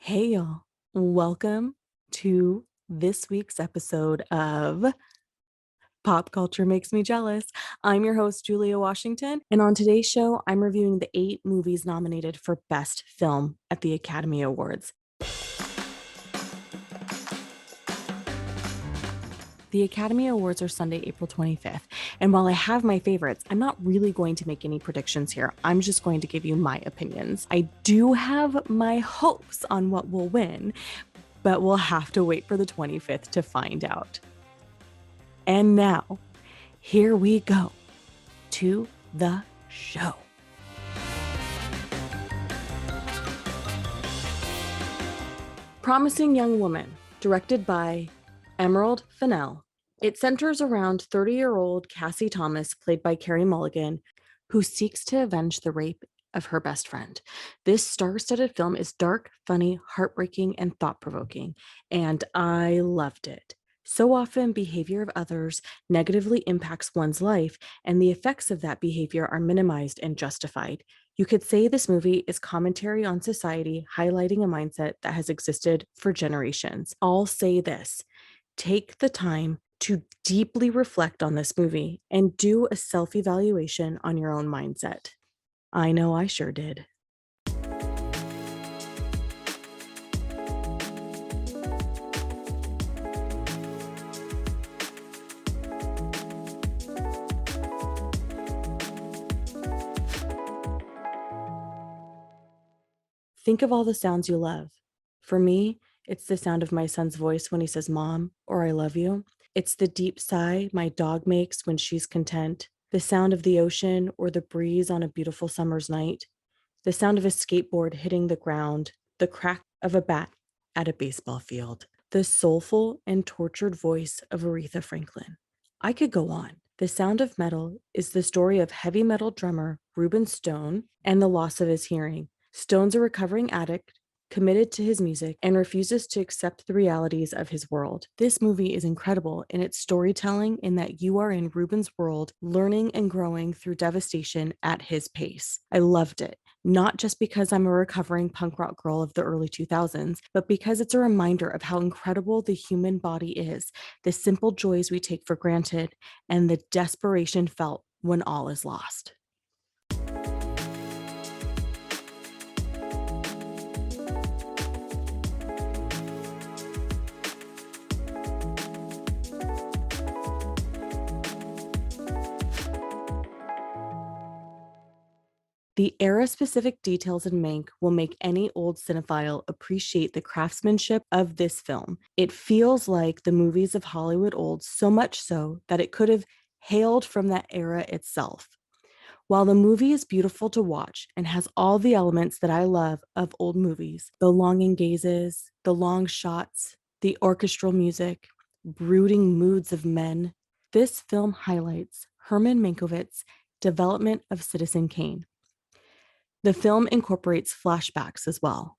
Hey, y'all. Welcome to this week's episode of Pop Culture Makes Me Jealous. I'm your host, Julia Washington, and on today's show, I'm reviewing the 8 movies nominated for Best Film at the Academy Awards. The Academy Awards are Sunday, April 25th, and while I have my favorites, I'm not really going to make any predictions here. I'm just going to give you my opinions. I do have my hopes on what will win, but we'll have to wait for the 25th to find out. And now, here we go to the show. Promising Young Woman, directed by Emerald Fennell. It centers around 30-year-old Cassie Thomas, played by Carey Mulligan, who seeks to avenge the rape of her best friend. This star-studded film is dark, funny, heartbreaking, and thought-provoking, and I loved it. So often, behavior of others negatively impacts one's life, and the effects of that behavior are minimized and justified. You could say this movie is commentary on society, highlighting a mindset that has existed for generations. I'll say this: take the time to deeply reflect on this movie and do a self-evaluation on your own mindset. I know I sure did. Think of all the sounds you love. For me, it's the sound of my son's voice when he says mom or I love you. It's the deep sigh my dog makes when she's content, the sound of the ocean or the breeze on a beautiful summer's night, the sound of a skateboard hitting the ground, the crack of a bat at a baseball field, the soulful and tortured voice of Aretha Franklin. I could go on. The Sound of Metal is the story of heavy metal drummer Ruben Stone and the loss of his hearing. Stone's a recovering addict, committed to his music, and refuses to accept the realities of his world. This movie is incredible in its storytelling, in that you are in Ruben's world, learning and growing through devastation at his pace. I loved it, not just because I'm a recovering punk rock girl of the early 2000s, but because it's a reminder of how incredible the human body is, the simple joys we take for granted, and the desperation felt when all is lost. The era-specific details in Mank will make any old cinephile appreciate the craftsmanship of this film. It feels like the movies of Hollywood old, so much so that it could have hailed from that era itself. While the movie is beautiful to watch and has all the elements that I love of old movies, the longing gazes, the long shots, the orchestral music, brooding moods of men, this film highlights Herman Mankiewicz' development of Citizen Kane. The film incorporates flashbacks as well.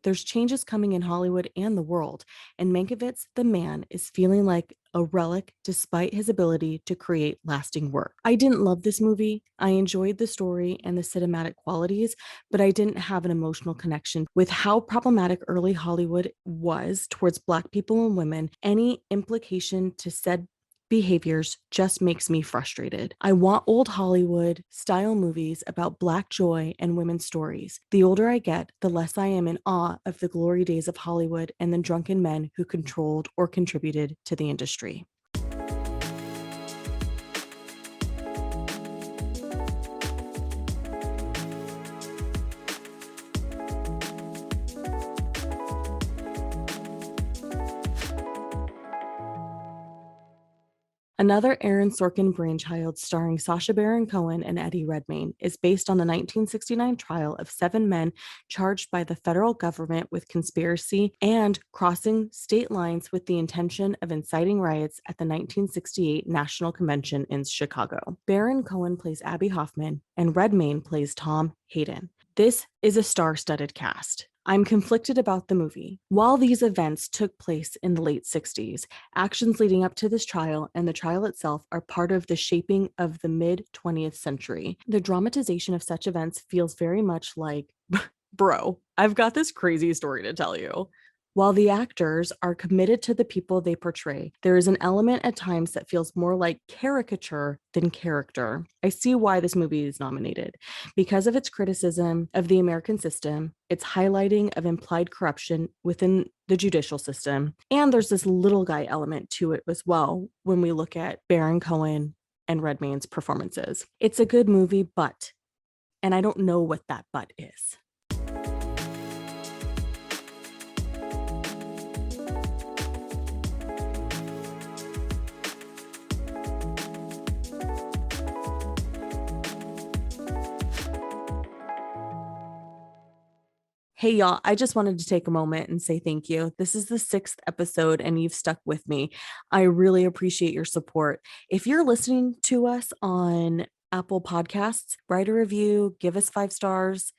There's changes coming in Hollywood and the world, and Mankiewicz, the man, is feeling like a relic despite his ability to create lasting work. I didn't love this movie. I enjoyed the story and the cinematic qualities, but I didn't have an emotional connection with how problematic early Hollywood was towards Black people and women. Any implication to said behaviors just makes me frustrated. I want old Hollywood style movies about Black joy and women's stories. The older I get, the less I am in awe of the glory days of Hollywood and the drunken men who controlled or contributed to the industry. Another Aaron Sorkin brainchild starring Sacha Baron Cohen and Eddie Redmayne is based on the 1969 trial of 7 men charged by the federal government with conspiracy and crossing state lines with the intention of inciting riots at the 1968 National Convention in Chicago. Baron Cohen plays Abby Hoffman and Redmayne plays Tom Hayden. This is a star-studded cast. I'm conflicted about the movie. While these events took place in the late 60s, actions leading up to this trial and the trial itself are part of the shaping of the mid-20th century. The dramatization of such events feels very much like Bro, I've got this crazy story to tell you. While the actors are committed to the people they portray, there is an element at times that feels more like caricature than character. I see why this movie is nominated. Because of its criticism of the American system, its highlighting of implied corruption within the judicial system, and there's this little guy element to it as well when we look at Baron Cohen and Redmayne's performances. It's a good movie, but, and I don't know what that but is. Hey, y'all, I just wanted to take a moment and say thank you. This is the 6th episode, and you've stuck with me. I really appreciate your support. If you're listening to us on Apple Podcasts, write a review, give us 5 stars.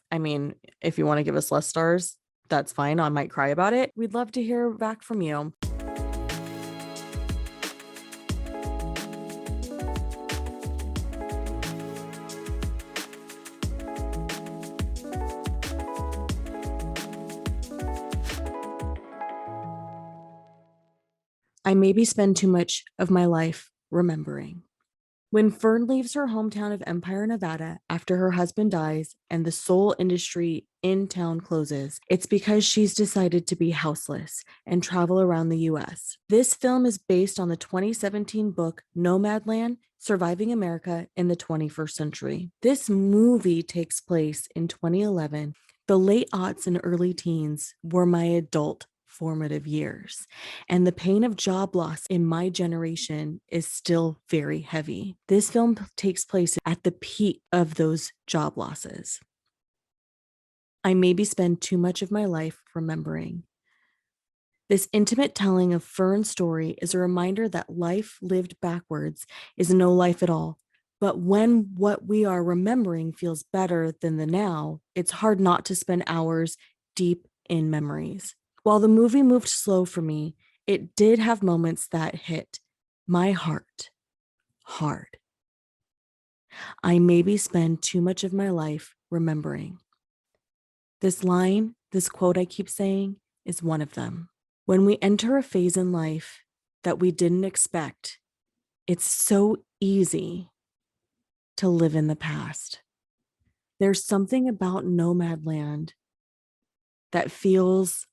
I mean, if you want to give us less stars, that's fine. I might cry about it. We'd love to hear back from you. I maybe spend too much of my life remembering. When Fern leaves her hometown of Empire, Nevada, after her husband dies and the sole industry in town closes, it's because she's decided to be houseless and travel around the US. This film is based on the 2017 book Nomadland, Surviving America in the 21st Century. This movie takes place in 2011. The late aughts and early teens were my adult formative years, and the pain of job loss in my generation is still very heavy. This film takes place at the peak of those job losses. I maybe spend too much of my life remembering. This intimate telling of Fern's story is a reminder that life lived backwards is no life at all. But when what we are remembering feels better than the now, it's hard not to spend hours deep in memories. While the movie moved slow for me, it did have moments that hit my heart hard. I maybe spend too much of my life remembering. This line, this quote I keep saying, is one of them. When we enter a phase in life that we didn't expect, it's so easy to live in the past. There's something about Nomadland that feels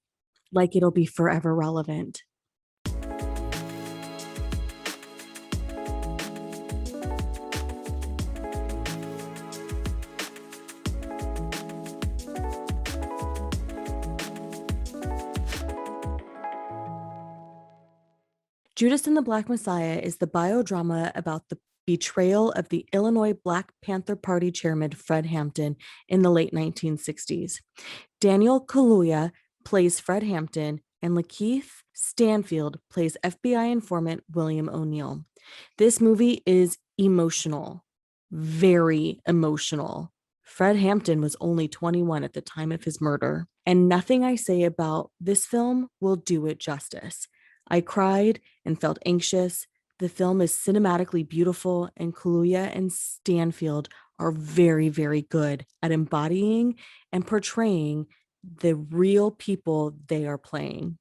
like it'll be forever relevant. Judas and the Black Messiah is the biodrama about the betrayal of the Illinois Black Panther Party chairman Fred Hampton in the late 1960s. Daniel Kaluuya plays Fred Hampton, and Lakeith Stanfield plays FBI informant William O'Neill. This movie is emotional, very emotional. Fred Hampton was only 21 at the time of his murder, and nothing I say about this film will do it justice. I cried and felt anxious. The film is cinematically beautiful, and Kaluuya and Stanfield are very, very good at embodying and portraying the real people they are playing.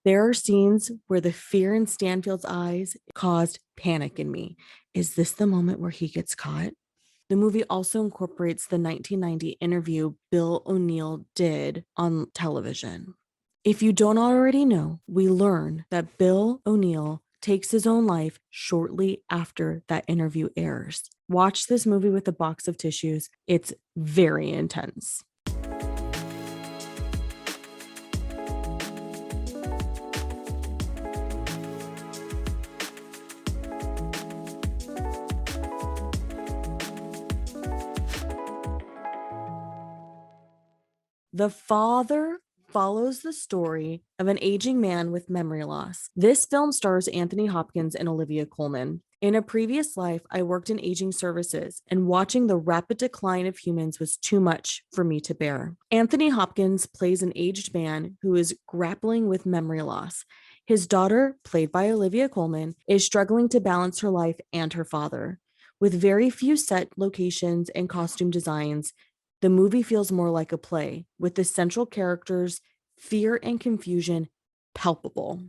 There are scenes where the fear in Stanfield's eyes caused panic in me. Is this the moment where he gets caught? The movie also incorporates the 1990 interview Bill O'Neill did on television. If you don't already know, we learn that Bill O'Neill takes his own life shortly after that interview airs. Watch this movie with a box of tissues. It's very intense. The father follows the story of an aging man with memory loss. This film stars Anthony Hopkins and Olivia Colman. In a previous life, I worked in aging services, and watching the rapid decline of humans was too much for me to bear. Anthony Hopkins plays an aged man who is grappling with memory loss. His daughter, played by Olivia Colman, is struggling to balance her life and her father. With very few set locations and costume designs, The movie feels more like a play, with the central characters' fear and confusion palpable.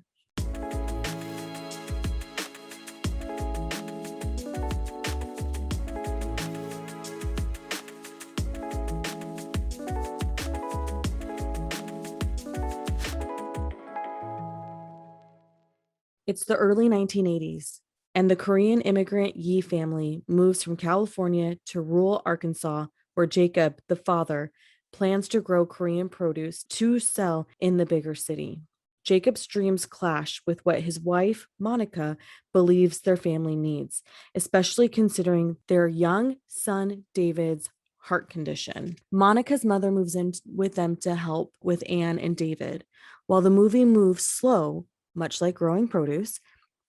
It's the early 1980s, and the Korean immigrant Yi family moves from California to rural Arkansas, where Jacob, the father, plans to grow Korean produce to sell in the bigger city. Jacob's dreams clash with what his wife, Monica, believes their family needs, especially considering their young son, David's heart condition. Monica's mother moves in with them to help with Anne and David. While the movie moves slow, much like growing produce,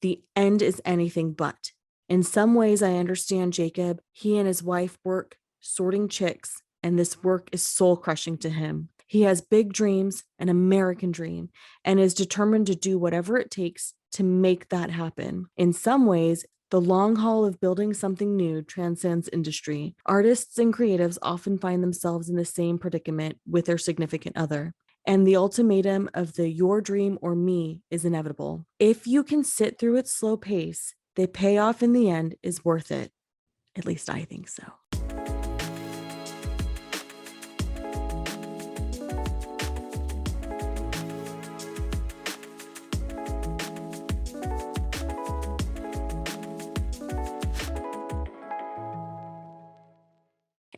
the end is anything but. In some ways, I understand Jacob. He and his wife work sorting chicks, and this work is soul crushing to him. He has big dreams, an American dream, and is determined to do whatever it takes to make that happen. In some ways, the long haul of building something new transcends industry. Artists and creatives often find themselves in the same predicament with their significant other. And the ultimatum of the your dream or me is inevitable. If you can sit through its slow pace, the payoff in the end is worth it. At least I think so.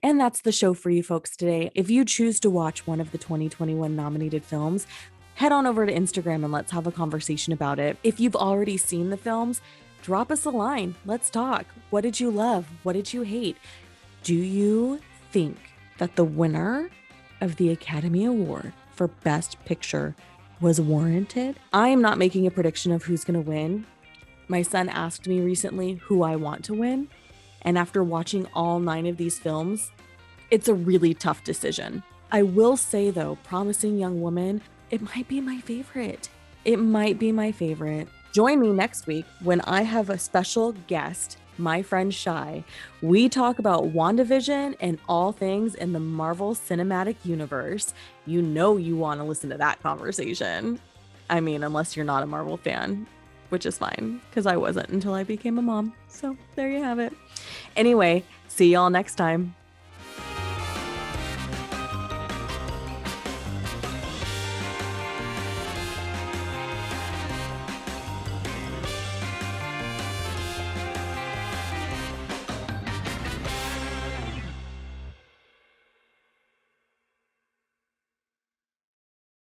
And that's the show for you folks today. If you choose to watch one of the 2021 nominated films, head on over to Instagram and let's have a conversation about it. If you've already seen the films, drop us a line. Let's talk. What did you love? What did you hate? Do you think that the winner of the Academy Award for Best Picture was warranted? I am not making a prediction of who's going to win. My son asked me recently who I want to win. And after watching all 9 of these films, it's a really tough decision. I will say though, Promising Young Woman, it might be my favorite. It might be my favorite. Join me next week when I have a special guest, my friend Shai. We talk about WandaVision and all things in the Marvel Cinematic Universe. You know you want to listen to that conversation. I mean, unless you're not a Marvel fan, which is fine, because I wasn't until I became a mom. So there you have it. Anyway, see y'all next time.